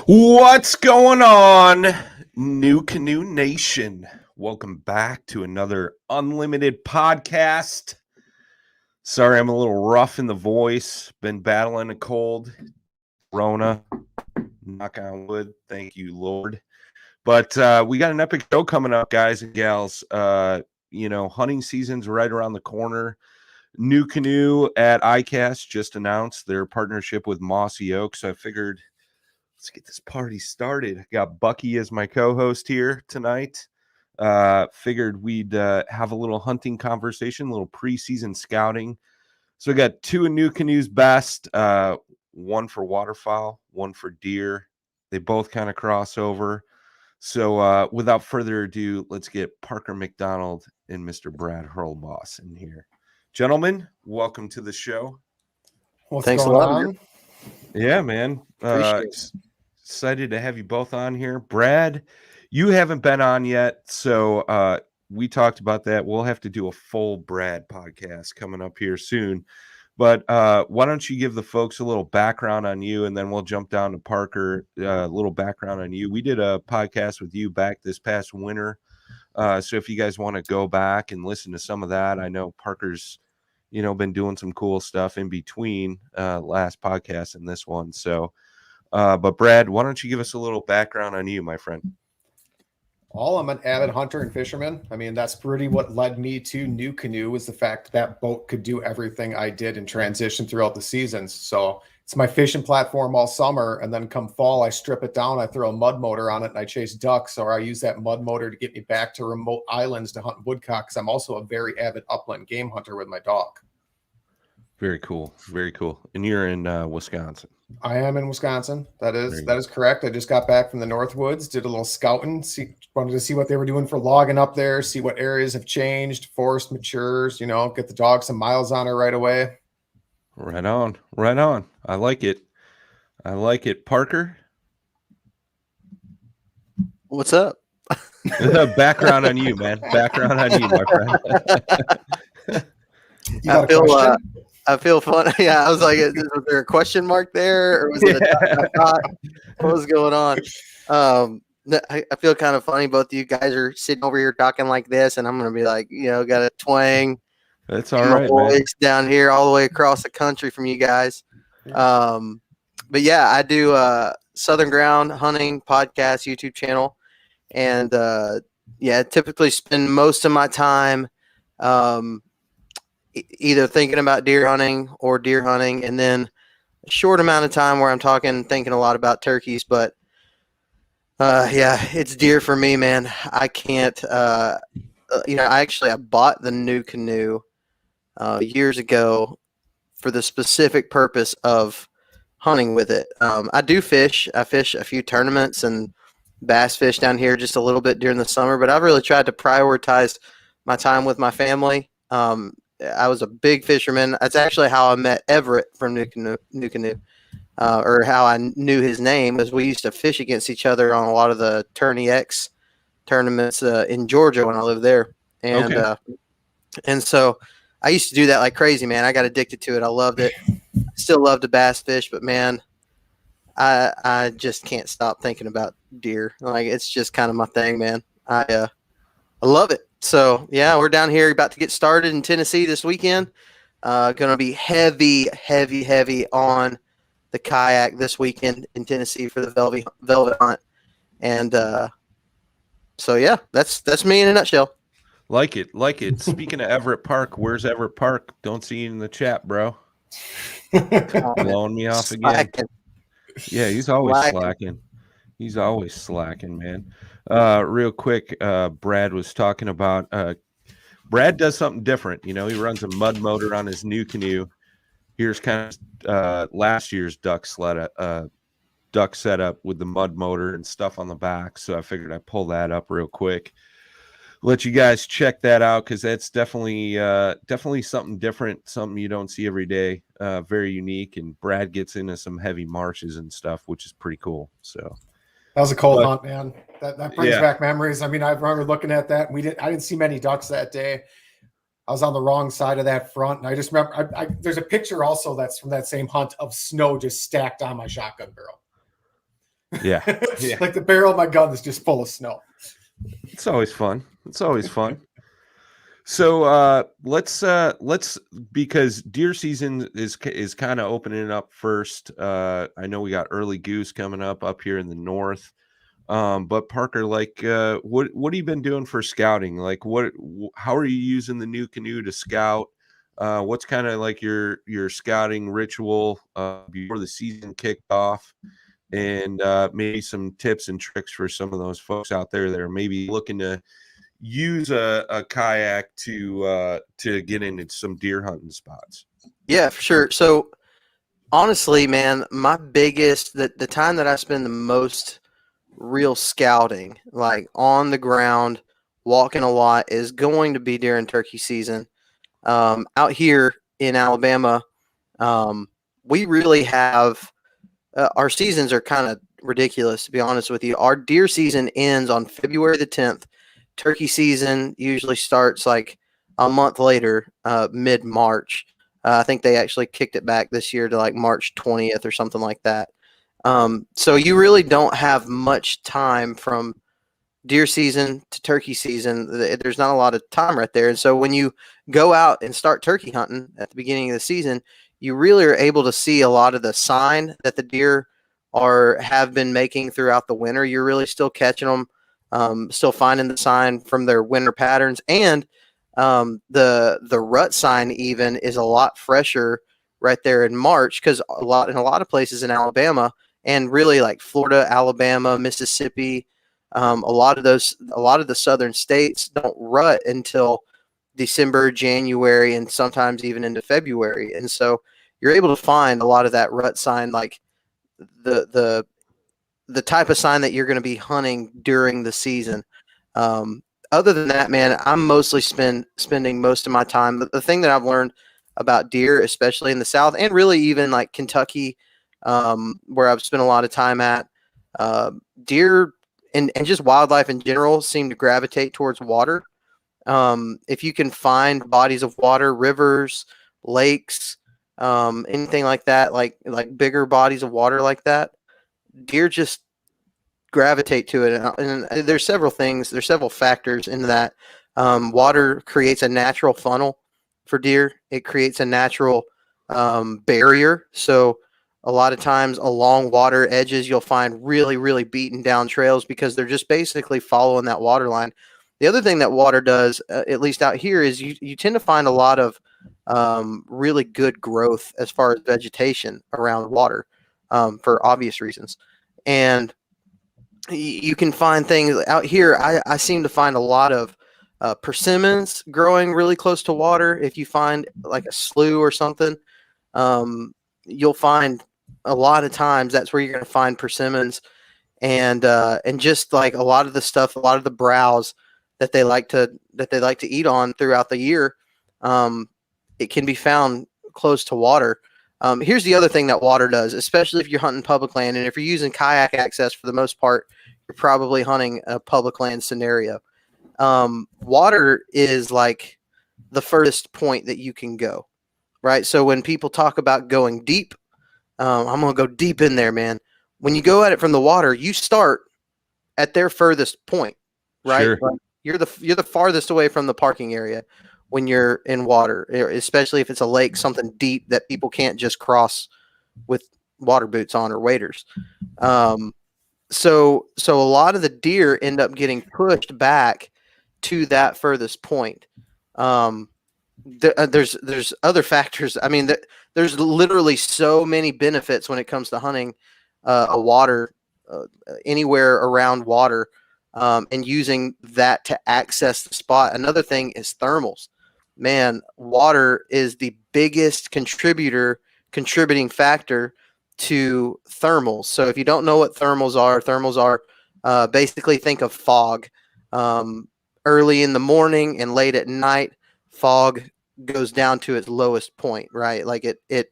What's going on, NuCanoe Nation? Welcome back to another unlimited podcast. Sorry, I'm a little rough in the voice. Been battling a cold. Rona. Knock on wood. Thank you, Lord. But we got an epic show coming up, guys and gals. Hunting season's right around the corner. NuCanoe at ICAST just announced their partnership with Mossy Oak, so I figured let's get this party started. I got Bucky as my co-host here tonight. Figured we'd have a little hunting conversation, a little preseason scouting. So we got two of NuCanoe's best, one for waterfowl, one for deer. They both kind of cross over. So without further ado, let's get Parker McDonald and Mr. Brad Hurlebaus in here. Gentlemen, welcome to the show. Thanks a lot. Yeah, man. Excited to have you both on here. Brad, you haven't been on yet, so we talked about that. We'll have to do a full Brad podcast coming up here soon. But why don't you give the folks a little background on you, and then we'll jump down to Parker, a little background on you. We did a podcast with you back this past winter. So if you guys want to go back and listen to some of that, I know Parker's, been doing some cool stuff in between last podcast and this one. So, but Brad, why don't you give us a little background on you, my friend? I'm an avid hunter and fisherman. I mean, that's pretty what led me to NuCanoe was the fact that boat could do everything I did and transition throughout the seasons. So it's my fishing platform all summer. And then come fall, I strip it down. I throw a mud motor on it and I chase ducks, or I use that mud motor to get me back to remote islands to hunt woodcock. Cause I'm also a very avid upland game hunter with my dog. Very cool. Very cool. And you're in Wisconsin. I am in Wisconsin. That is correct. I just got back from the Northwoods, did a little scouting, wanted to see what they were doing for logging up there, see what areas have changed, forest matures, get the dog some miles on her right away. Right on. Right on. I like it. Parker? What's up? Background on you, man. Background on you, my friend. I feel fun. Yeah, I was like, was there a question mark there, or was it a thought? What was going on? I feel kind of funny. Both of you guys are sitting over here talking like this, and I'm going to be like, got a twang. That's all right, man. Down here, all the way across the country from you guys. But yeah, I do Southern Ground Hunting Podcast YouTube channel, and typically spend most of my time either thinking about deer hunting or deer hunting, and then a short amount of time where I'm thinking a lot about turkeys. But it's deer for me, man. I can't. I bought the NuCanoe years ago for the specific purpose of hunting with it. I do fish. I fish a few tournaments and bass fish down here just a little bit during the summer, but I've really tried to prioritize my time with my family. I was a big fisherman. That's actually how I met Everett from NuCanoe, or how I knew his name, was we used to fish against each other on a lot of the Tourney X tournaments in Georgia when I lived there. And and so I used to do that like crazy, man. I got addicted to it. I loved it. Still love to bass fish, but man, I just can't stop thinking about deer. Like, it's just kind of my thing, man. I love it. So, yeah, we're down here about to get started in Tennessee this weekend. Going to be heavy on the kayak this weekend in Tennessee for the velvet hunt. And so, yeah, that's me in a nutshell. Like it. Speaking of Everett Park, where's Everett Park? Don't see you in the chat, bro. Blowing me off again. Slacking. Yeah, he's always slacking. He's always slacking, man. Real quick, Brad was talking about Brad does something different. He runs a mud motor on his NuCanoe. Here's kind of last year's duck setup with the mud motor and stuff on the back. So I figured I'd pull that up real quick. Let you guys check that out, because that's definitely something different, something you don't see every day. Very unique, and Brad gets into some heavy marshes and stuff, which is pretty cool. So that was a cold hunt, man. That brings back memories. I mean, I remember looking at that. I didn't see many ducks that day. I was on the wrong side of that front, and I just remember there's a picture also that's from that same hunt of snow just stacked on my shotgun barrel. Yeah. It's like the barrel of my gun is just full of snow. It's always fun. It's always fun. So let's because deer season is kind of opening up first. I know we got early goose coming up here in the north. But Parker, like, what have you been doing for scouting? Like, how are you using the NuCanoe to scout? What's kind of like your scouting ritual before the season kicked off? And maybe some tips and tricks for some of those folks out there that are maybe looking to use a kayak to get into some deer hunting spots. Yeah, for sure. So honestly, man, my biggest the time that I spend the most real scouting, like on the ground, walking a lot, is going to be during turkey season. Out here in Alabama, we really have our seasons are kind of ridiculous, to be honest with you. Our deer season ends on February the 10th. Turkey season usually starts like a month later, mid-March. I think they actually kicked it back this year to like March 20th or something like that. So you really don't have much time from deer season to turkey season. There's not a lot of time right there. And so when you go out and start turkey hunting at the beginning of the season, you really are able to see a lot of the sign that the deer have been making throughout the winter. You're really still catching them, still finding the sign from their winter patterns. And the rut sign even is a lot fresher right there in March, because in a lot of places in Alabama and really like Florida, Alabama, Mississippi, a lot of the southern states don't rut until December, January, and sometimes even into February. And so you're able to find a lot of that rut sign, like the type of sign that you're going to be hunting during the season. Other than that, man, I'm mostly spending most of my time. The thing that I've learned about deer, especially in the South and really even like Kentucky, where I've spent a lot of time at, deer and just wildlife in general seem to gravitate towards water. If you can find bodies of water, rivers, lakes, anything like that, like bigger bodies of water like that, deer just gravitate to it. And there's several factors into that. Water creates a natural funnel for deer. It creates a natural barrier. So a lot of times along water edges, you'll find really, really beaten down trails because they're just basically following that water line. The other thing that water does, at least out here, is you tend to find a lot of really good growth as far as vegetation around water, for obvious reasons. And you can find things out here. I seem to find a lot of persimmons growing really close to water. If you find like a slough or something, you'll find a lot of times that's where you're going to find persimmons, and just like a lot of the browse that they like to eat on throughout the year. It can be found close to water. Here's the other thing that water does, especially if you're hunting public land, and if you're using kayak access for the most part, you're probably hunting a public land scenario. Water is like the furthest point that you can go, right? So when people talk about going deep, I'm going to go deep in there, man. When you go at it from the water, you start at their furthest point, right? Sure. You're the farthest away from the parking area when you're in water, especially if it's a lake, something deep that people can't just cross with water boots on or waders. So a lot of the deer end up getting pushed back to that furthest point. There's other factors. I mean, there's literally so many benefits when it comes to hunting a water anywhere around water, and using that to access the spot. Another thing is thermals. Man, water is the biggest contributing factor to thermals. So if you don't know what thermals are basically think of fog. Early in the morning and late at night, fog goes down to its lowest point, right? Like it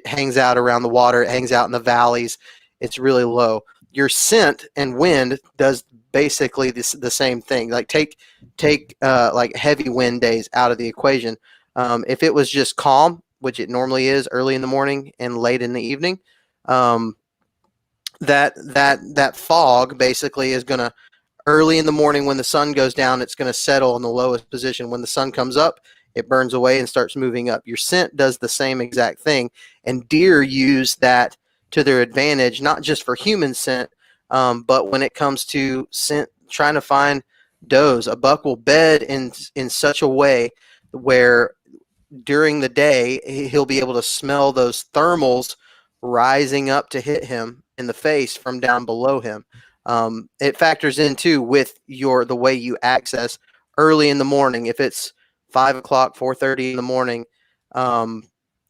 hangs out around the water. It hangs out in the valleys. It's really low. Your scent and wind does basically the same thing. Like take like heavy wind days out of the equation. If it was just calm, which it normally is early in the morning and late in the evening, that fog basically is going to, early in the morning when the sun goes down, it's going to settle in the lowest position. When the sun comes up, it burns away and starts moving up. Your scent does the same exact thing, and deer use that to their advantage, not just for human scent, but when it comes to scent, trying to find does. A buck will bed in such a way where during the day he'll be able to smell those thermals rising up to hit him in the face from down below him. It factors in too with the way you access early in the morning. If it's 5 o'clock, 4:30 in the morning,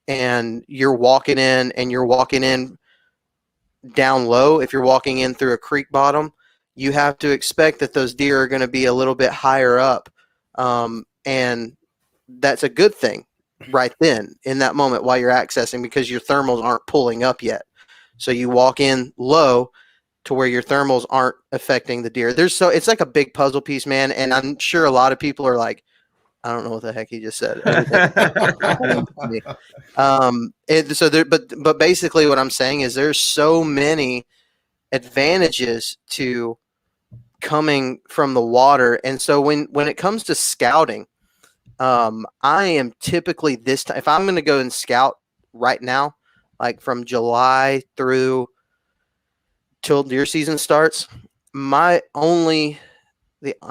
and you're walking in down low, if you're walking in through a creek bottom, you have to expect that those deer are going to be a little bit higher up. And that's a good thing right then in that moment while you're accessing, because your thermals aren't pulling up yet. So you walk in low to where your thermals aren't affecting the deer. It's like a big puzzle piece, man. And I'm sure a lot of people are like, I don't know what the heck he just said. But basically what I'm saying is there's so many advantages to coming from the water. And so when it comes to scouting, I am typically this time, if I'm going to go and scout right now, like from July through till deer season starts, I'm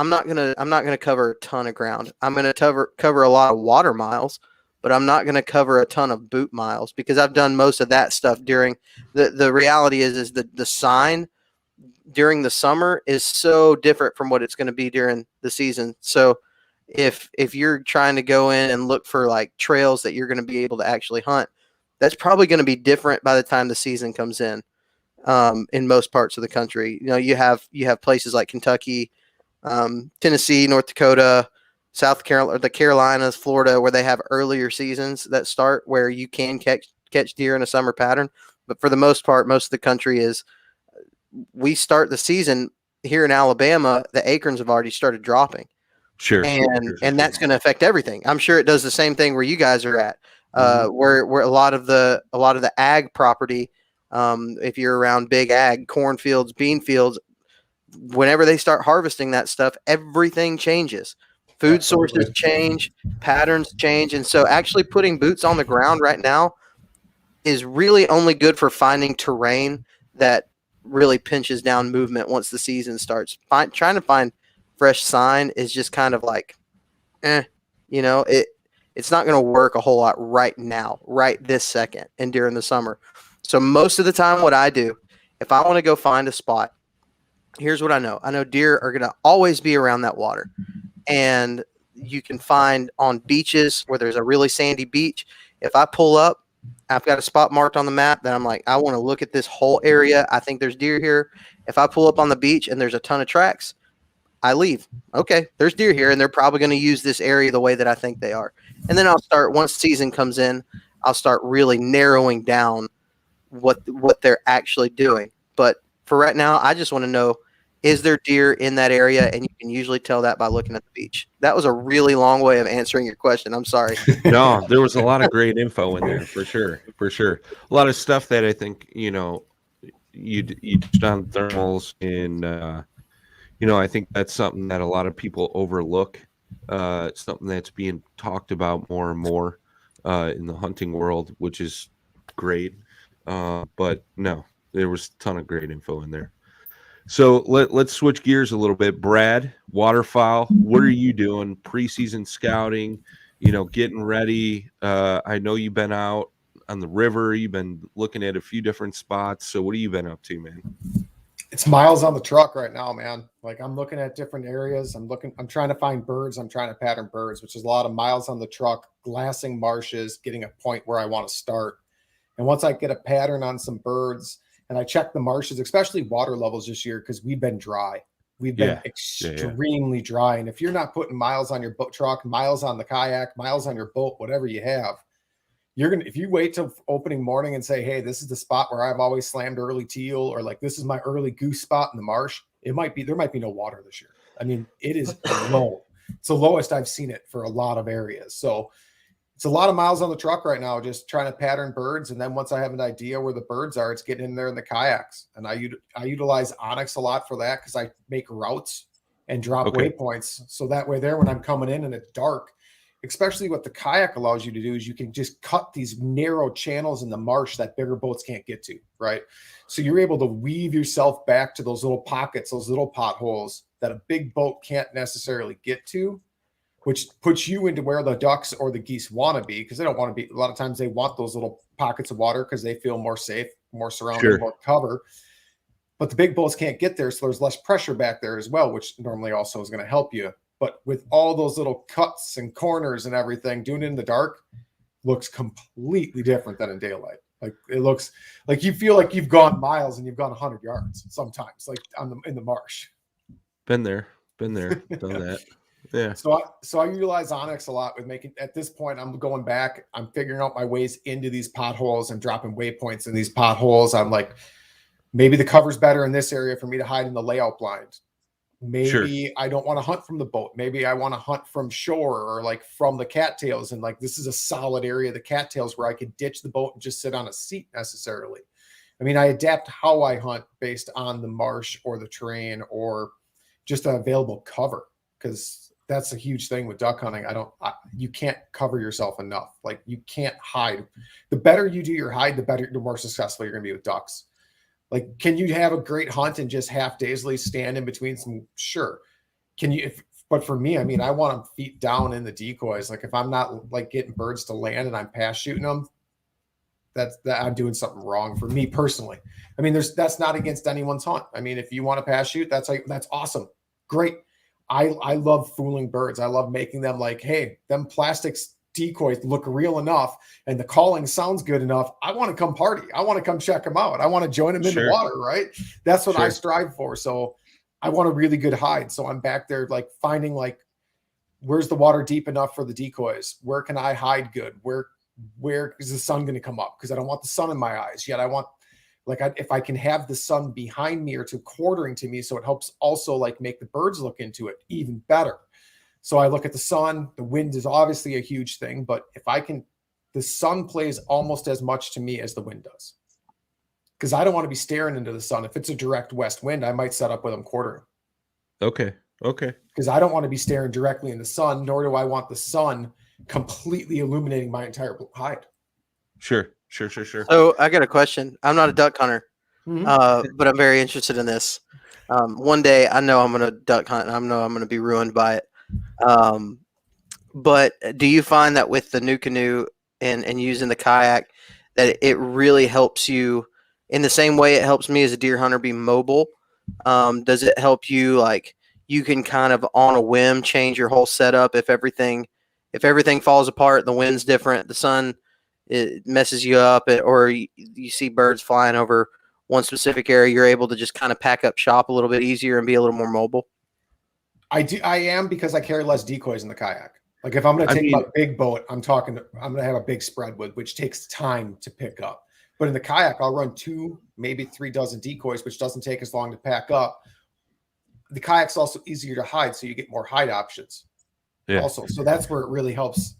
not gonna cover a ton of ground. I'm gonna cover a lot of water miles, but I'm not gonna cover a ton of boot miles because I've done most of that stuff during the reality is the sign during the summer is so different from what it's going to be during the season. So if you're trying to go in and look for like trails that you're going to be able to actually hunt, that's probably going to be different by the time the season comes in most parts of the country. You know, you have places like Kentucky, Tennessee, North Dakota, South Carolina, the Carolinas, Florida, where they have earlier seasons that start where you can catch deer in a summer pattern. But for the most part, most of the country is, we start the season here in Alabama, the acorns have already started dropping. Sure. And that's going to affect everything. I'm sure it does the same thing where you guys are at, where a lot of the ag property, if you're around big ag, cornfields, bean fields, whenever they start harvesting that stuff, everything changes. Food sources change, patterns change. And so actually putting boots on the ground right now is really only good for finding terrain that really pinches down movement once the season starts. Trying to find fresh sign is just kind of like, it's not going to work a whole lot right now, right this second and during the summer. So most of the time what I do, if I want to go find a spot, here's what I know. I know deer are going to always be around that water. And you can find on beaches where there's a really sandy beach. If I pull up, I've got a spot marked on the map that I'm like, I want to look at this whole area. I think there's deer here. If I pull up on the beach and there's a ton of tracks, I leave. Okay, there's deer here, and they're probably going to use this area the way that I think they are. And then I'll start, once season comes in, I'll start really narrowing down what they're actually doing. But for right now, I just want to know, is there deer in that area? And you can usually tell that by looking at the beach. That was a really long way of answering your question. I'm sorry. No, there was a lot of great info in there for sure. A lot of stuff that I think, you touched on thermals, and I think that's something that a lot of people overlook. It's something that's being talked about more and more in the hunting world, which is great. But no, there was a ton of great info in there. So let's switch gears a little bit. Brad, Waterfowl, what are you doing? Preseason scouting, getting ready. I know you've been out on the river. You've been looking at a few different spots. So what have you been up to, man? It's miles on the truck right now, man. Like, I'm looking at different areas. I'm trying to find birds. I'm trying to pattern birds, which is a lot of miles on the truck, glassing marshes, getting a point where I want to start. And once I get a pattern on some birds, and I check the marshes, especially water levels this year, because we've been dry. We've been extremely dry. And if you're not putting miles on your boat truck, miles on the kayak, miles on your boat, whatever you have, if you wait till opening morning and say, hey, this is the spot where I've always slammed early teal, or like, this is my early goose spot in the marsh, there might be no water this year. I mean, it is low. It's the lowest I've seen it for a lot of areas. So it's a lot of miles on the truck right now, just trying to pattern birds. And then once I have an idea where the birds are, it's getting in there in the kayaks. And I utilize Onyx a lot for that because I make routes and drop waypoints. So that way there, when I'm coming in and it's dark, especially what the kayak allows you to do is you can just cut these narrow channels in the marsh that bigger boats can't get to, right? So you're able to weave yourself back to those little pockets, those little potholes that a big boat can't necessarily get to, which puts you into where the ducks or the geese want to be, because they don't want to be, a lot of times they want those little pockets of water because they feel more safe, more surrounded, more cover. But the big boats can't get there, so there's less pressure back there as well, which normally also is going to help you. But with all those little cuts and corners and everything, doing it in the dark looks completely different than in daylight. Like it looks like you feel like you've gone miles and you've gone 100 yards sometimes, like in the marsh. Been there, done that. Yeah. So I utilize Onyx a lot with making, at this point, I'm going back. I'm figuring out my ways into these potholes and dropping waypoints in these potholes. I'm like, maybe the cover's better in this area for me to hide in the layout blind. Maybe I don't want to hunt from the boat. Maybe I want to hunt from shore or like from the cattails. And like, this is a solid area, the cattails, where I could ditch the boat and just sit on a seat necessarily. I mean, I adapt how I hunt based on the marsh or the terrain or just available cover, because that's a huge thing with duck hunting. You can't cover yourself enough. Like you can't hide. The better you do your hide, the more successful you're going to be with ducks. Like, can you have a great hunt and just half dazedly stand in between some? Sure. Can you? But for me, I mean, I want them feet down in the decoys. Like if I'm not like getting birds to land and I'm pass shooting them, that I'm doing something wrong for me personally. I mean, that's not against anyone's hunt. I mean, if you want to pass shoot, that's awesome. Great. I love fooling birds. I love making them like, hey, them plastics decoys look real enough and the calling sounds good enough. I want to come party. I want to come check them out. I want to join them in the water, right? That's what I strive for. So I want a really good hide. So I'm back there like finding like, where's the water deep enough for the decoys? Where can I hide good? Where is the sun going to come up? Because I don't want the sun in my eyes yet. I want, like, if I can have the sun behind me or to quartering to me, so it helps also like make the birds look into it even better. So I look at the sun. The wind is obviously a huge thing, but if I can, the sun plays almost as much to me as the wind does, because I don't want to be staring into the sun. If it's a direct west wind, I might set up with them quartering. Okay. Because I don't want to be staring directly in the sun, nor do I want the sun completely illuminating my entire hide. Sure. So I got a question. I'm not a duck hunter, but I'm very interested in this. One day I know I'm going to duck hunt and I know I'm going to be ruined by it. But do you find that with the NuCanoe and using the kayak that it really helps you in the same way it helps me as a deer hunter be mobile? Does it help you, like, you can kind of on a whim change your whole setup if everything falls apart, the wind's different, the sun, it messes you up, or you see birds flying over one specific area, you're able to just kind of pack up shop a little bit easier and be a little more mobile? I am, because I carry less decoys in the kayak. Like if I'm going to take my big boat, I'm going to have a big spread with, which takes time to pick up. But in the kayak, I'll run 2, maybe 3 dozen decoys, which doesn't take as long to pack up. The kayak's also easier to hide, so you get more hide options. Yeah. Also, so that's where it really helps.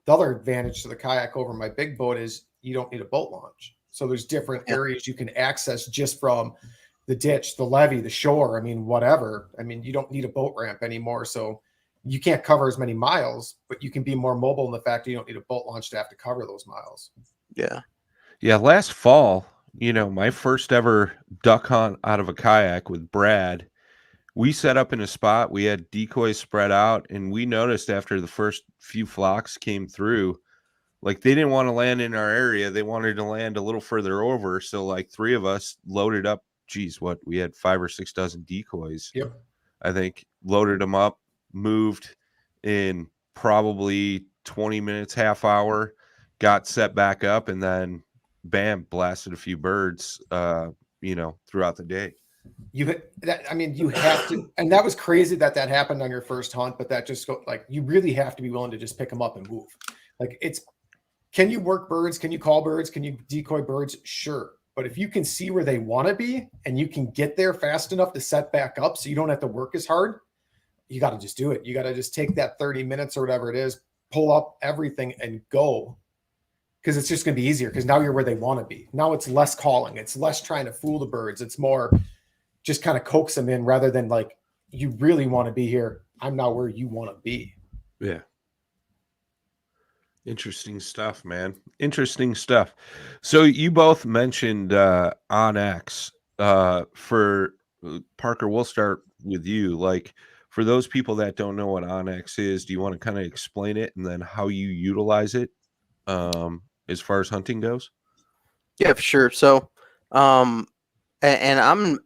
The other advantage to the kayak over my big boat is you don't need a boat launch. So there's different areas you can access just from the ditch, the levee, the shore. I mean, whatever. I mean, you don't need a boat ramp anymore. So you can't cover as many miles, but you can be more mobile in the fact that you don't need a boat launch to have to cover those miles. Yeah. Yeah. Last fall, my first ever duck hunt out of a kayak with Brad, we set up in a spot. We had decoys spread out, and we noticed after the first few flocks came through, like they didn't want to land in our area. They wanted to land a little further over. So like 3 of us loaded up. We had 5 or 6 dozen decoys. Yep. I think loaded them up, moved in probably 20 minutes, half hour, got set back up, and then bam, blasted a few birds, throughout the day. You have to, and that was crazy that happened on your first hunt, but that just you really have to be willing to just pick them up and move. Like can you work birds? Can you call birds? Can you decoy birds? Sure. But if you can see where they want to be and you can get there fast enough to set back up so you don't have to work as hard, you got to just do it. You got to just take that 30 minutes or whatever it is, pull up everything and go, because it's just going to be easier, because now you're where they want to be. Now it's less calling. It's less trying to fool the birds. It's more just kind of coax them in, rather than like, you really want to be here. I'm not where you want to be. Yeah. Interesting stuff, man. Interesting stuff. So you both mentioned OnX. For Parker, we'll start with you. Like, for those people that don't know what OnX is, do you want to kind of explain it and then how you utilize it as far as hunting goes? Yeah, for sure. So, and I'm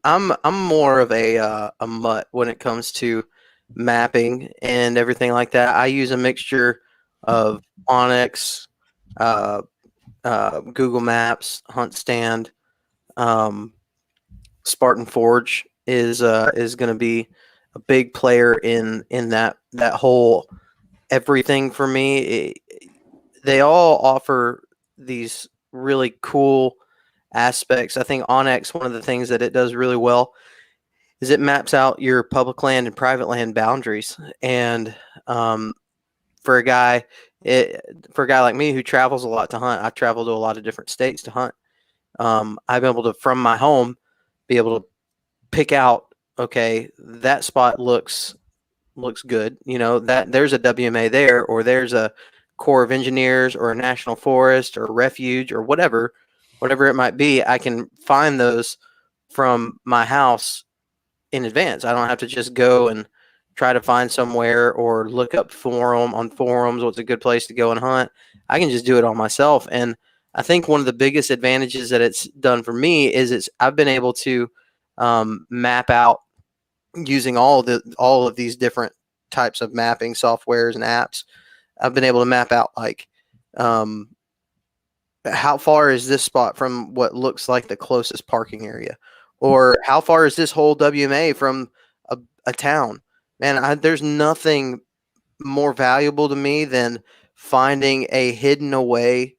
more of a mutt when it comes to mapping and everything like that. I use a mixture of Onyx, Google Maps, Hunt Stand, Spartan Forge is going to be a big player in that whole everything for me. They all offer these really cool aspects. I think Onyx, one of the things that it does really well is it maps out your public land and private land boundaries. And for a guy like me who travels a lot to hunt, I travel to a lot of different states to hunt. I've been able to, from my home, be able to pick out, okay, that spot looks good. That there's a WMA there, or there's a Corps of Engineers, or a National Forest, or refuge, or whatever it might be. I can find those from my house in advance. I don't have to just go and try to find somewhere or look up forums what's a good place to go and hunt. I can just do it all myself. And I think one of the biggest advantages that it's done for me is I've been able to map out using all of these different types of mapping softwares and apps. I've been able to map out like how far is this spot from what looks like the closest parking area, or how far is this whole WMA from a town. Man, there's nothing more valuable to me than finding a hidden away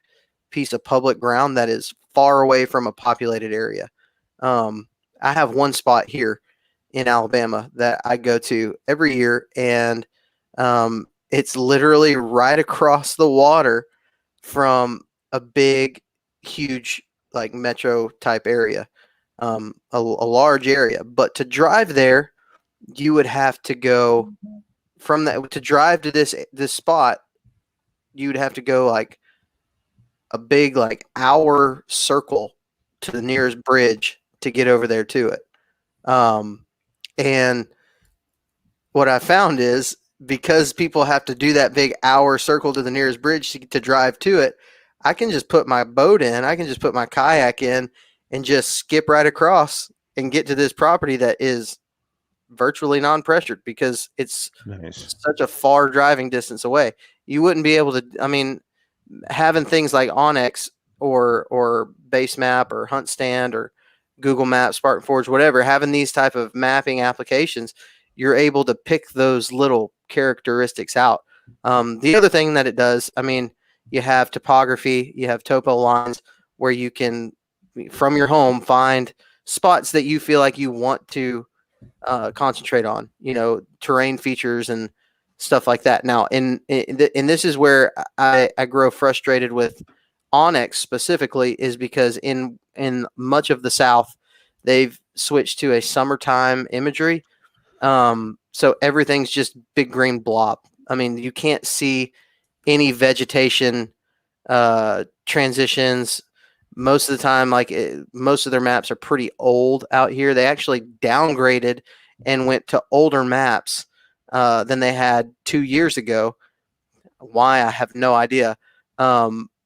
piece of public ground that is far away from a populated area. I have one spot here in Alabama that I go to every year, and it's literally right across the water from a big, huge, like metro type area, a large area. But to drive there, you would have to go from that to drive to this spot. You would have to go like a big like hour circle to the nearest bridge to get over there to it. And what I found is, because people have to do that big hour circle to the nearest bridge to drive to it, I can just put my boat in, I can just put my kayak in and just skip right across and get to this property that is virtually non-pressured, because it's Nice. such a far driving distance away. You wouldn't be able to, I mean, having things like Onyx or Base Map or Hunt Stand or Google Maps, Spartan Forge, whatever, having these type of mapping applications, you're able to pick those little characteristics out. The other thing that it does, I mean, you have topography, you have topo lines where you can, from your home, find spots that you feel like you want to concentrate on, terrain features and stuff like that. Now, and this is where I grow frustrated with Onyx specifically, is because in much of the South, they've switched to a summertime imagery. So everything's just big green blob. I mean, you can't see any vegetation transitions. Most of the time, most of their maps are pretty old out here. They actually downgraded and went to older maps than they had 2 years ago. Why, I have no idea.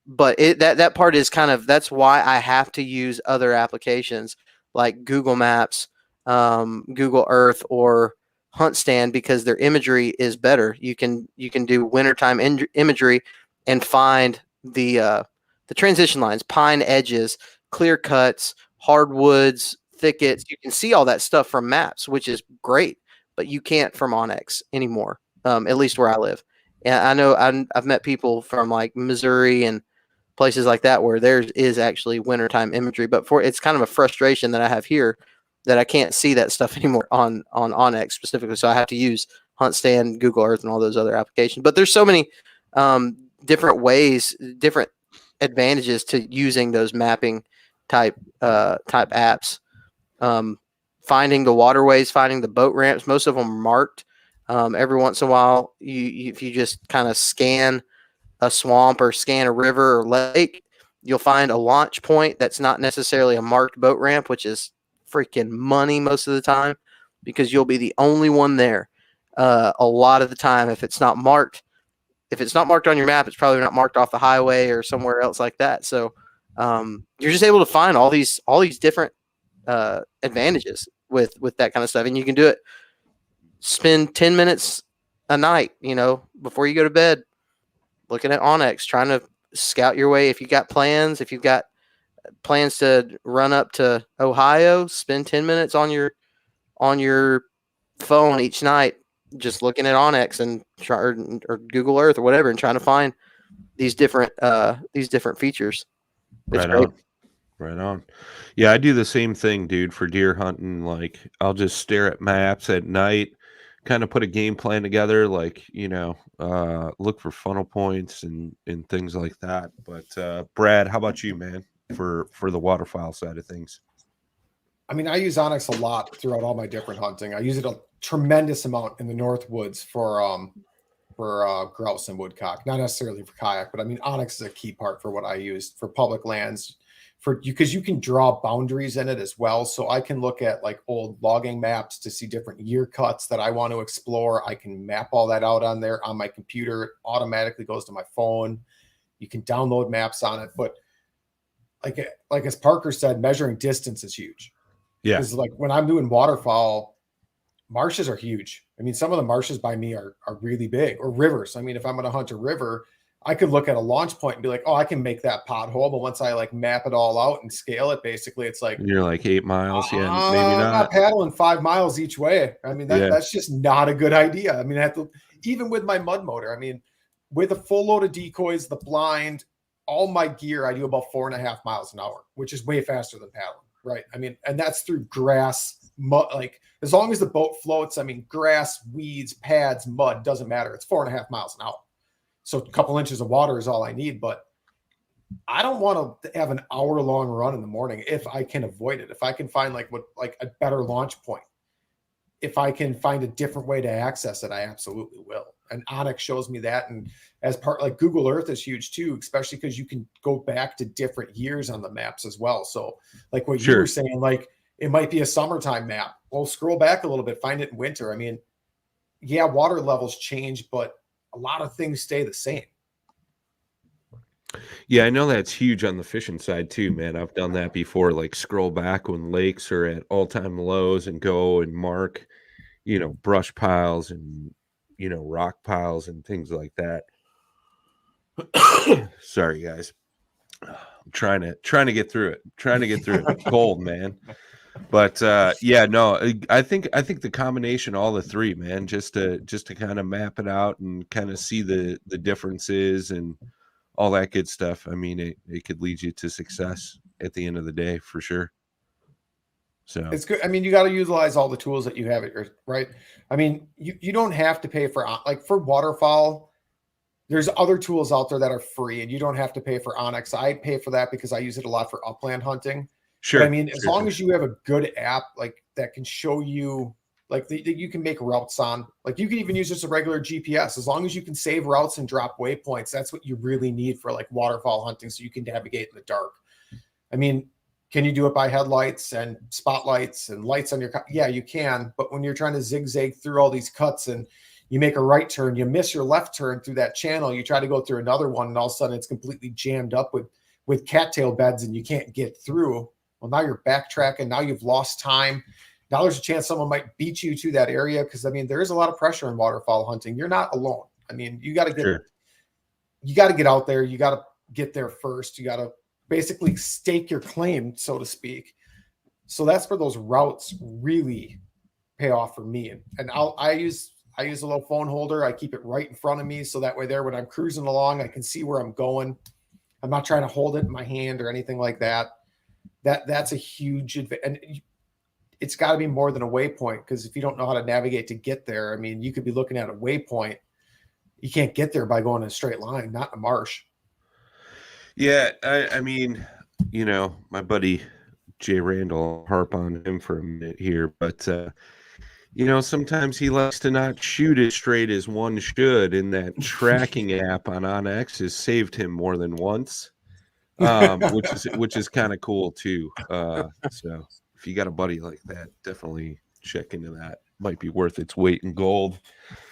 But that part is that's why I have to use other applications like Google Maps, Google Earth, or Hunt Stand, because their imagery is better. You can do wintertime imagery and find the transition lines, pine edges, clear cuts, hardwoods, thickets. You can see all that stuff from maps, which is great, but you can't from Onyx anymore, at least where I live. And I know I've met people from like Missouri and places like that where there is actually wintertime imagery, but it's kind of a frustration that I have here that I can't see that stuff anymore on Onyx specifically. So I have to use Hunt Stand, Google Earth, and all those other applications. But there's so many different ways, different advantages to using those mapping type apps. Finding the waterways, finding the boat ramps. Most of them are marked. Every once in a while, if you just kind of scan a swamp or scan a river or lake, you'll find a launch point that's not necessarily a marked boat ramp, which is freaking money most of the time because you'll be the only one there. A lot of the time, if it's not marked on your map, it's probably not marked off the highway or somewhere else like that. So you're just able to find all these different advantages with that kind of stuff, and you can do it. Spend 10 minutes a night, before you go to bed, looking at Onyx, trying to scout your way. If you've got plans to run up to Ohio, spend 10 minutes on your phone each night, just looking at Onyx and or Google Earth or whatever, and trying to find these different features. It's great. Right on. Yeah, I do the same thing, dude, for deer hunting. Like, I'll just stare at maps at night, kind of put a game plan together, like, look for funnel points and things like that. But Brad, how about you, man, for the waterfowl side of things? I mean, I use Onyx a lot throughout all my different hunting. I use it a tremendous amount in the North Woods for grouse and woodcock, not necessarily for kayak, but I mean, Onyx is a key part for what I use for public lands, because you can draw boundaries in it as well. So I can look at like old logging maps to see different year cuts that I want to explore. I can map all that out on there on my computer. It automatically goes to my phone. You can download maps on it, but like as Parker said, measuring distance is huge. Yeah. Because like when I'm doing waterfowl, marshes are huge. I mean, some of the marshes by me are really big, or rivers. I mean, if I'm going to hunt a river, I could look at a launch point and be like, oh, I can make that pothole. But once I like map it all out and scale it, basically it's like, and you're like 8 miles. Yeah. Maybe I'm not. not paddling 5 miles each way. I mean, that's just not a good idea. I mean, I have to, even with my mud motor, I mean, with a full load of decoys, the blind, all my gear, I do about 4.5 miles an hour, which is way faster than paddling. Right. I mean, and that's through grass, mud, like as long as the boat floats, I mean, grass, weeds, pads, mud, doesn't matter. It's 4.5 miles an hour. So a couple inches of water is all I need, but I don't want to have an hour-long run in the morning if I can avoid it. If I can find like a better launch point, if I can find a different way to access it, I absolutely will. And Onyx shows me that. And as part, like Google Earth is huge too, especially because you can go back to different years on the maps as well. So like what you were saying, like it might be a summertime map. Well, scroll back a little bit, find it in winter. I mean, yeah, water levels change, but a lot of things stay the same. Yeah, I know that's huge on the fishing side too, man. I've done that before, like scroll back when lakes are at all-time lows and go and mark, brush piles and, rock piles and things like that. Sorry, guys. I'm trying to get through it. It's cold, man. But yeah, no, I think the combination, all the three, man, just to kind of map it out and kind of see the differences and all that good stuff. I mean, it could lead you to success at the end of the day for sure. So it's good. I mean, you got to utilize all the tools that you have at your right. I mean, you don't have to pay for like for waterfowl. There's other tools out there that are free, and you don't have to pay for Onyx. I pay for that because I use it a lot for upland hunting. Sure. But I mean, as long as you have a good app like that can show you, like you can make routes on, like you can even use just a regular GPS. As long as you can save routes and drop waypoints, that's what you really need for like waterfowl hunting, so you can navigate in the dark. I mean, can you do it by headlights and spotlights and lights on your car? Yeah, you can. But when you're trying to zigzag through all these cuts and you make a right turn, you miss your left turn through that channel, you try to go through another one, and all of a sudden it's completely jammed up with cattail beds and you can't get through. Well, now you're backtracking. Now you've lost time. Now there's a chance someone might beat you to that area, because I mean, there is a lot of pressure in waterfowl hunting. You're not alone. I mean, you got to get out there. You got to get there first. You got to basically stake your claim, so to speak. So that's where those routes really pay off for me. And I use a little phone holder. I keep it right in front of me, so that way when I'm cruising along, I can see where I'm going. I'm not trying to hold it in my hand or anything like that. That's a huge advantage. And it's got to be more than a waypoint, because if you don't know how to navigate to get there, I mean, you could be looking at a waypoint, you can't get there by going in a straight line, not in a marsh. Yeah, I mean, my buddy Jay Randall, I'll harp on him for a minute here, but sometimes he likes to not shoot as straight as one should, and that tracking app on Onyx has saved him more than once, which is kind of cool too. So if you got a buddy like that, definitely check into that. Might be worth its weight in gold.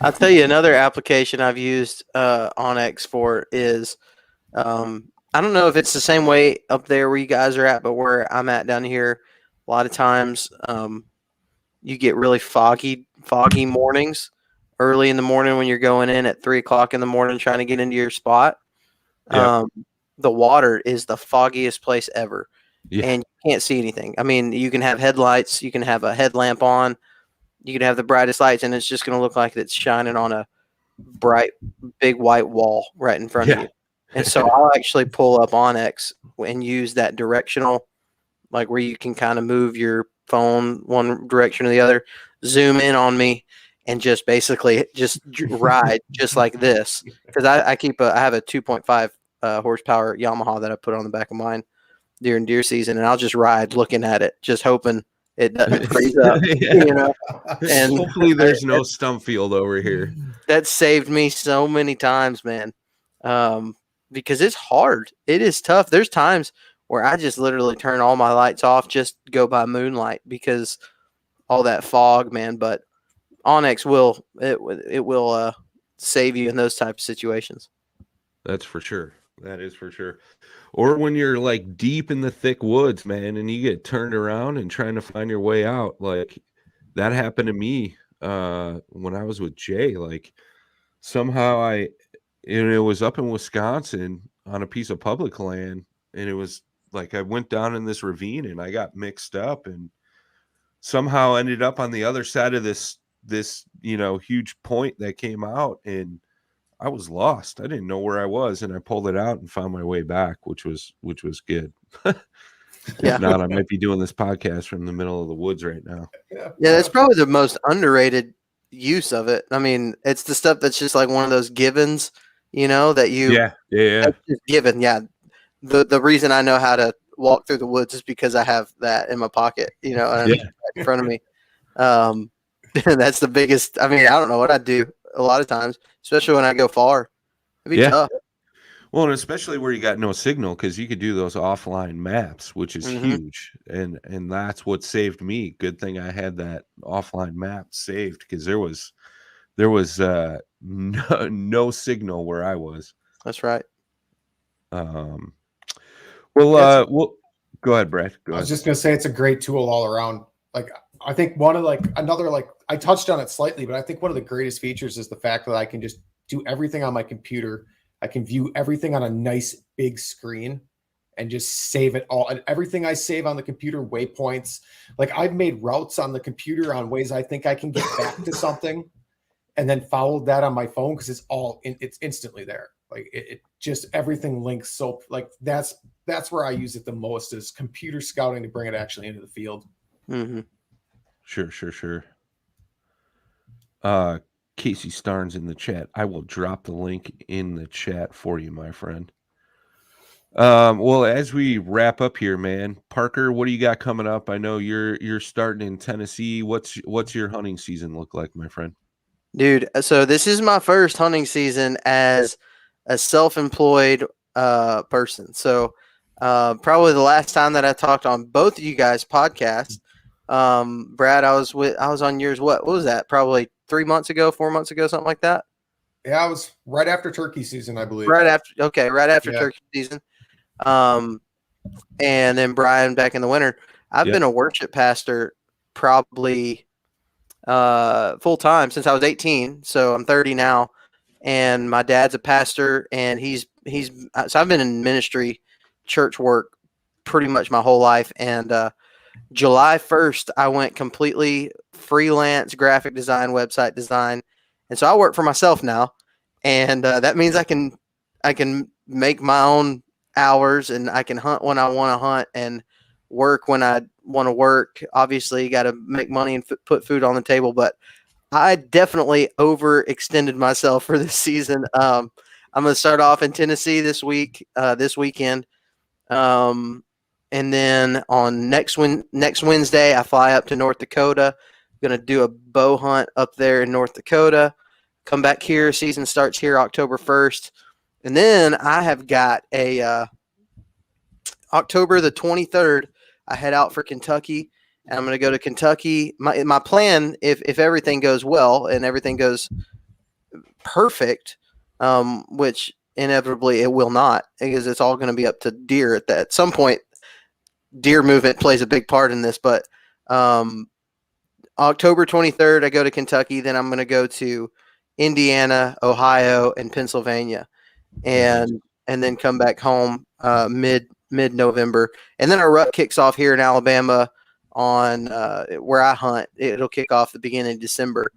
I'll tell you another application I've used Onyx for is I don't know if it's the same way up there where you guys are at, but where I'm at down here, a lot of times you get really foggy mornings early in the morning when you're going in at 3:00 in the morning trying to get into your spot. Yeah. The water is the foggiest place ever, Yeah. and you can't see anything. I mean, you can have headlights, you can have a headlamp on, you can have the brightest lights, and it's just going to look like it's shining on a bright, big white wall right in front of you. And so I'll actually pull up Onyx and use that directional, like where you can kind of move your phone one direction or the other, zoom in on me, and just basically just ride just like this. Because I have a 2.5 horsepower Yamaha that I put on the back of mine during deer season, and I'll just ride looking at it, just hoping it doesn't freeze up. And hopefully there's no stump field over here. That saved me so many times, man. Because it's hard. It is tough. There's times where I just literally turn all my lights off, just go by moonlight because all that fog, man. But Onyx will save you in those type of situations. That's for sure. That is for sure. Or when you're like deep in the thick woods, man, and you get turned around and trying to find your way out. Like that happened to me when I was with Jay. Like somehow it was up in Wisconsin on a piece of public land, and it was like I went down in this ravine and I got mixed up and somehow ended up on the other side of this huge point that came out, and I was lost. I didn't know where I was, and I pulled it out and found my way back, which was good. Yeah. If not, I might be doing this podcast from the middle of the woods right now. Yeah, that's probably the most underrated use of it. I mean, it's the stuff that's just like one of those givens, that you that's just given. Yeah. The reason I know how to walk through the woods is because I have that in my pocket, right in front of me. That's the biggest. I mean, I don't know what I'd do a lot of times, especially when I go far. It'd be tough. Well, and especially where you got no signal, because you could do those offline maps, which is huge, and that's what saved me. Good thing I had that offline map saved, because there was no signal where I was. That's right. Well, go ahead, Brad. I was just gonna say it's a great tool all around. Like I think I touched on it slightly, but I think one of the greatest features is the fact that I can just do everything on my computer. I can view everything on a nice big screen and just save it all. And everything I save on the computer, waypoints, like I've made routes on the computer on ways I think I can get back to something, and then followed that on my phone because it's instantly there. Like it just everything links. So like that's where I use it the most, is computer scouting to bring it actually into the field. Mm-hmm. Sure. Casey Starnes in the chat. I will drop the link in the chat for you, my friend. Well, as we wrap up here, man, Parker, what do you got coming up? I know you're starting in Tennessee. What's your hunting season look like, my friend? Dude, so this is my first hunting season as a self-employed person. So probably the last time that I talked on both of you guys' podcasts, Brad, I was on yours. What was that? Probably 4 months ago, something like that. Yeah, I was right after turkey season, I believe. Right after turkey season. And then Brian back in the winter. I've been a worship pastor probably full time since I was 18. So I'm 30 now, and my dad's a pastor, and so I've been in ministry, church work pretty much my whole life. And July 1st, I went completely freelance graphic design, website design. And so I work for myself now. And that means I can make my own hours, and I can hunt when I want to hunt and work when I want to work. Obviously, you got to make money and put food on the table. But I definitely overextended myself for this season. I'm going to start off in Tennessee this weekend. And then on next Wednesday, I fly up to North Dakota. Going to do a bow hunt up there in North Dakota. Come back here. Season starts here October 1st. And then I have got a October the 23rd, I head out for Kentucky. And I'm going to go to Kentucky. My plan, if everything goes well and everything goes perfect, which inevitably it will not, because it's all going to be up to deer at some point. Deer movement plays a big part in this, but October 23rd, I go to Kentucky. Then I'm going to go to Indiana, Ohio, and Pennsylvania, and then come back home mid-November. And then our rut kicks off here in Alabama on where I hunt. It'll kick off the beginning of December,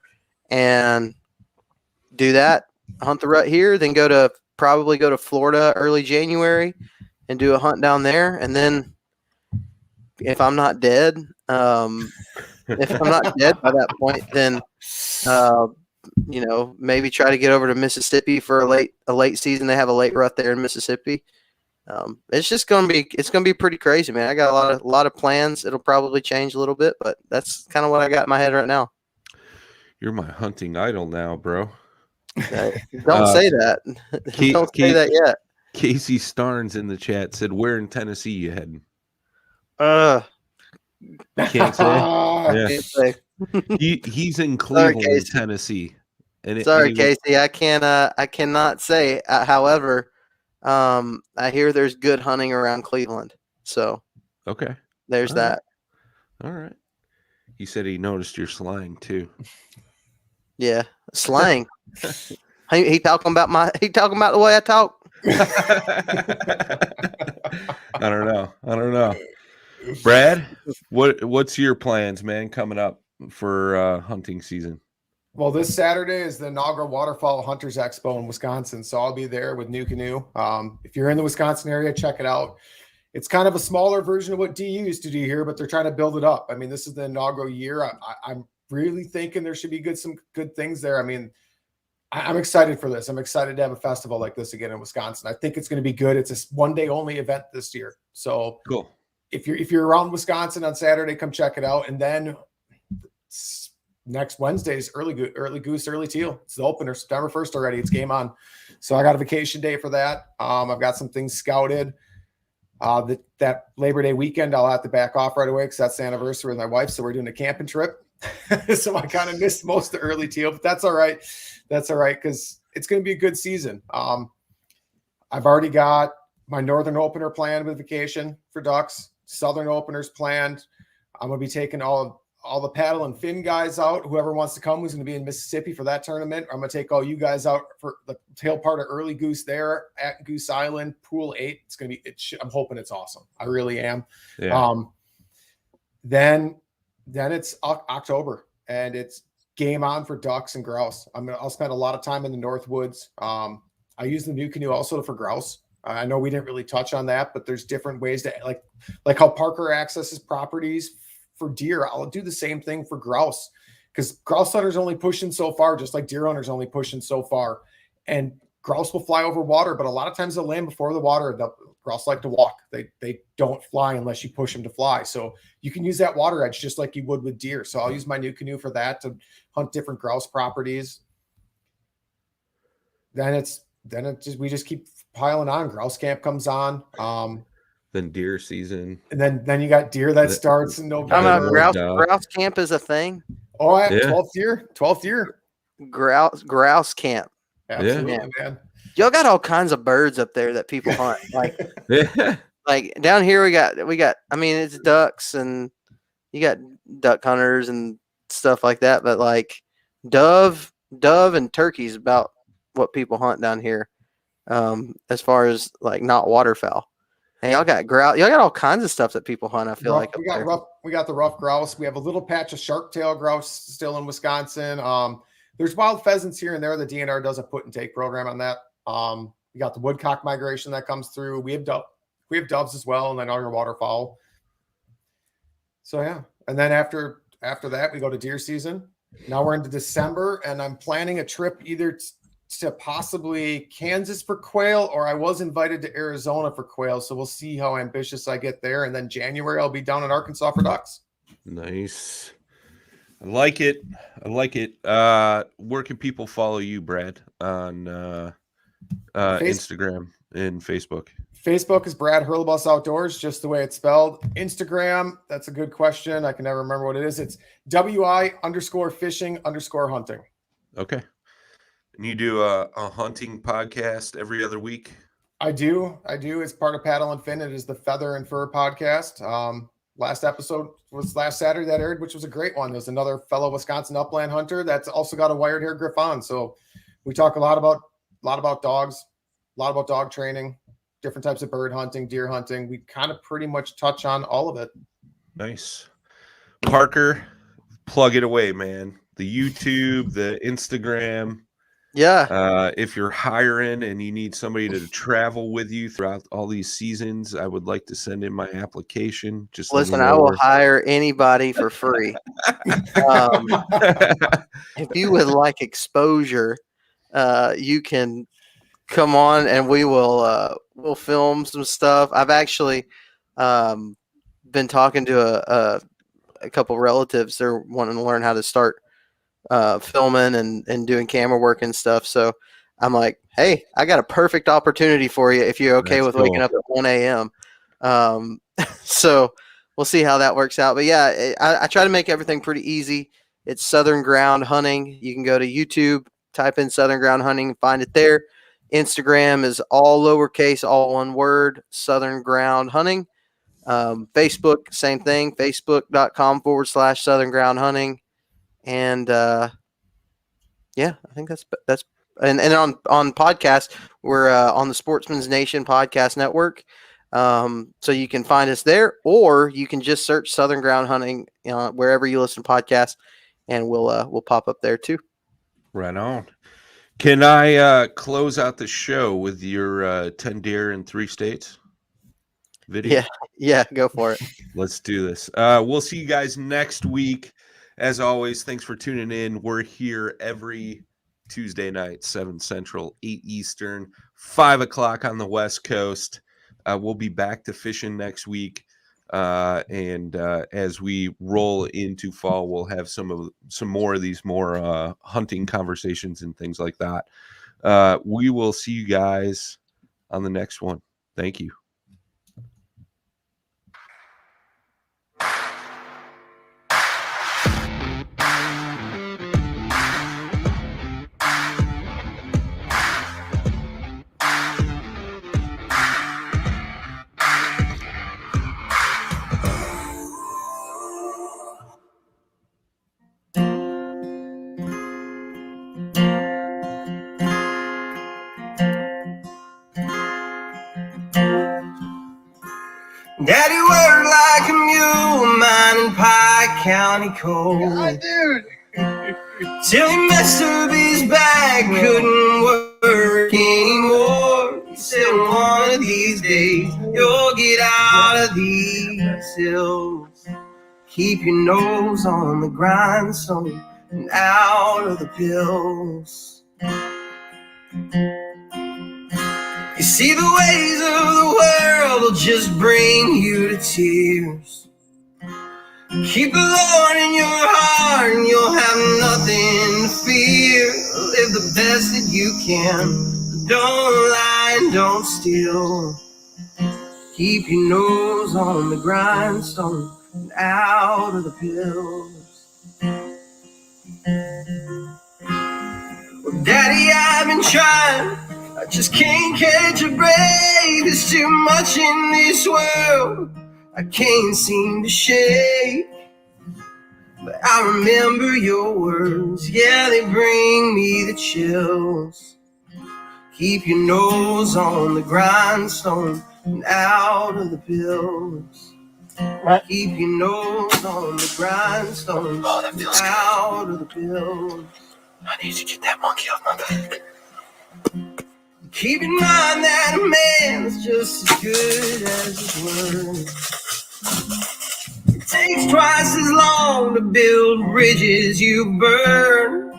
and do that, hunt the rut here, then probably go to Florida early January and do a hunt down there. And then if I'm not dead, by that point, then maybe try to get over to Mississippi for a late season. They have a late rut there in Mississippi. It's going to be pretty crazy, man. I got a lot of plans. It'll probably change a little bit, but that's kind of what I got in my head right now. You're my hunting idol now, bro. Don't say that. Don't say that yet. Casey Starnes in the chat said, "Where in Tennessee you heading?" Can't say. Yeah. Can't say. He's in Cleveland, Tennessee. Sorry, Casey. I cannot say. However, I hear there's good hunting around Cleveland. So okay, there's all that. Right. All right. He said he noticed your slang too. Yeah, slang. he talking about the way I talk. I don't know. Brad, what's your plans, man, coming up for hunting season? Well, this Saturday is the inaugural Waterfowl Hunters Expo in Wisconsin, so I'll be there with NuCanoe. If you're in the Wisconsin area, check it out. It's kind of a smaller version of what DU used to do here, but they're trying to build it up. I mean, this is the inaugural year. I'm really thinking there should be some good things there. I mean, I'm excited for this. I'm excited to have a festival like this again in Wisconsin. I think it's going to be good. It's a one-day only event this year. So cool. If you're around Wisconsin on Saturday, come check it out. And then next Wednesday's early goose, early teal. It's the opener, September 1st already. It's game on. So I got a vacation day for that. I've got some things scouted. That Labor Day weekend, I'll have to back off right away because that's the anniversary with my wife. So we're doing a camping trip. So I kind of missed most of the early teal, but that's all right. That's all right because it's going to be a good season. I've already got my northern opener planned with vacation for ducks. Southern openers planned. I'm going to be taking all the paddle and fin guys out. Whoever wants to come, who's going to be in Mississippi for that tournament. I'm going to take all you guys out for the tail part of early goose there at Goose Island, Pool 8. It's going to be. I'm hoping it's awesome. I really am. Yeah. Then it's October and it's game on for ducks and grouse. I'll spend a lot of time in the North Woods. I use the NuCanoe also for grouse. I know we didn't really touch on that, but there's different ways to like how Parker accesses properties for deer. I'll do the same thing for grouse because grouse hunters only pushing so far, just like deer hunters only pushing so far. And grouse will fly over water, but a lot of times they'll land before the water. The grouse like to walk. They don't fly unless you push them to fly. So you can use that water edge just like you would with deer. So I'll use my NuCanoe for that to hunt different grouse properties. We just keep piling on. Grouse camp comes on. Then deer season. And then you got deer that starts in November. Grouse camp is a thing. Oh, yeah. 12th year. Grouse camp. Absolutely, yeah. Man. Y'all got all kinds of birds up there that people hunt. Like down here we got. I mean, it's ducks and you got duck hunters and stuff like that. But like dove and turkeys about what people hunt down here. As far as like not waterfowl. And y'all got grouse. Y'all got all kinds of stuff that people hunt. I feel like we got the rough grouse. We have a little patch of sharp tail grouse still in Wisconsin. There's wild pheasants here and there. The DNR does a put and take program on that. We got the woodcock migration that comes through. We have doves as well, and then our waterfowl. So yeah, and then after that we go to deer season. Now we're into December, and I'm planning a trip either to possibly Kansas for quail, or I was invited to Arizona for quail. So we'll see how ambitious I get there. And then January, I'll be down in Arkansas for ducks. Nice. I like it. Where can people follow you, Brad, on Instagram and Facebook? Facebook is Brad Hurlebaus Outdoors, just the way it's spelled. Instagram, that's a good question. I can never remember what it is. It's WI_fishing_hunting. Okay. And you do a hunting podcast every other week? I do. It's part of Paddle and Fin. It is the Feather and Fur podcast. Last episode was last Saturday that aired, which was a great one. There's another fellow Wisconsin upland hunter that's also got a wired hair griffon. So we talk a lot about dogs, a lot about dog training, different types of bird hunting, deer hunting. We kind of pretty much touch on all of it. Nice. Parker, plug it away, man. The YouTube, the Instagram. Yeah. If you're hiring and you need somebody to travel with you throughout all these seasons, I would like to send in my application. Just listen, I will hire anybody for free. If you would like exposure, you can come on and we'll film some stuff. I've actually been talking to a couple relatives. They're wanting to learn how to start filming and doing camera work and stuff. So I'm like, hey, I got a perfect opportunity for you if you're okay with waking up at 1 a.m. So we'll see how that works out. But yeah, I try to make everything pretty easy. It's Southern Ground Hunting. You can go to YouTube, type in Southern Ground Hunting, and find it there. Instagram is all lowercase, all one word, Southern Ground Hunting. Facebook, same thing, facebook.com/Southern Ground Hunting. And yeah, I think that's and on podcast, we're on the Sportsman's Nation Podcast Network. So you can find us there, or you can just search Southern Ground Hunting wherever you listen to podcasts, and we'll pop up there too. Right on. Can I close out the show with your 10 deer in 3 states video? Yeah, go for it. Let's do this. We'll see you guys next week. As always, thanks for tuning in. We're here every Tuesday night, 7 Central, 8 Eastern, 5 o'clock on the West Coast. We'll be back to fishing next week. And as we roll into fall, we'll have some more of these more hunting conversations and things like that. We will see you guys on the next one. Thank you. Daddy worked like a mule, mining Pike County coal. God, dude. Till he messed up his back, couldn't work anymore. He said one of these days, you'll get out of these hills. Keep your nose on the grindstone and out of the pills. You see, the ways of the world will just bring you to tears. Keep the Lord in your heart and you'll have nothing to fear. Live the best that you can. Don't lie and don't steal. Keep your nose on the grindstone and out of the pills. Well, Daddy, I've been trying. I just can't catch a break. There's too much in this world I can't seem to shake. But I remember your words, yeah, they bring me the chills. Keep your nose on the grindstone and out of the pills. Keep your nose on the grindstone and out of the pills. I need to get that monkey off my back. Keep in mind that a man's just as good as his word. takes twice as long to build bridges you burn.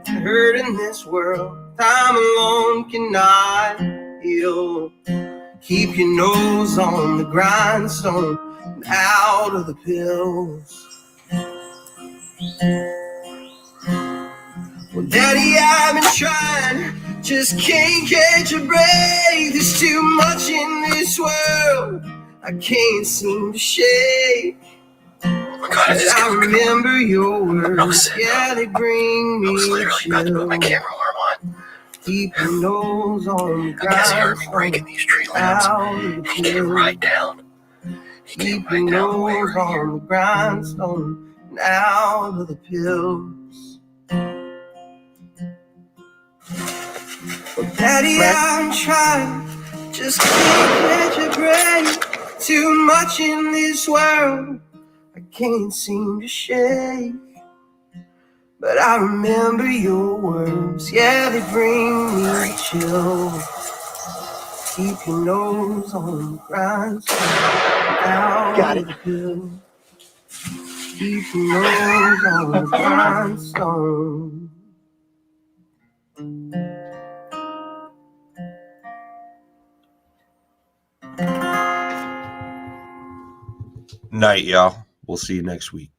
Hurt in this world, time alone cannot heal. Keep your nose on the grindstone and out of the pills. Well, Daddy, I've been trying, just can't catch a break. There's too much in this world I can't seem to shake. Oh God, I remember your words, yeah, they bring me I was literally about to put my chill. camera alarm on. Keep your nose on the I guess you heard me grindstone, breaking these tree limbs. out of the He came pills. right down. He came Keep your right down the way nose right here. on the grindstone and out of the pills. Well, Daddy, I'm trying, just can't catch a break. Too much in this world I can't seem to shake. But I remember your words, yeah, they bring me chill. Keep your nose on the grindstone, out of the pills. Keep your nose on the grindstone. Night, y'all. We'll see you next week.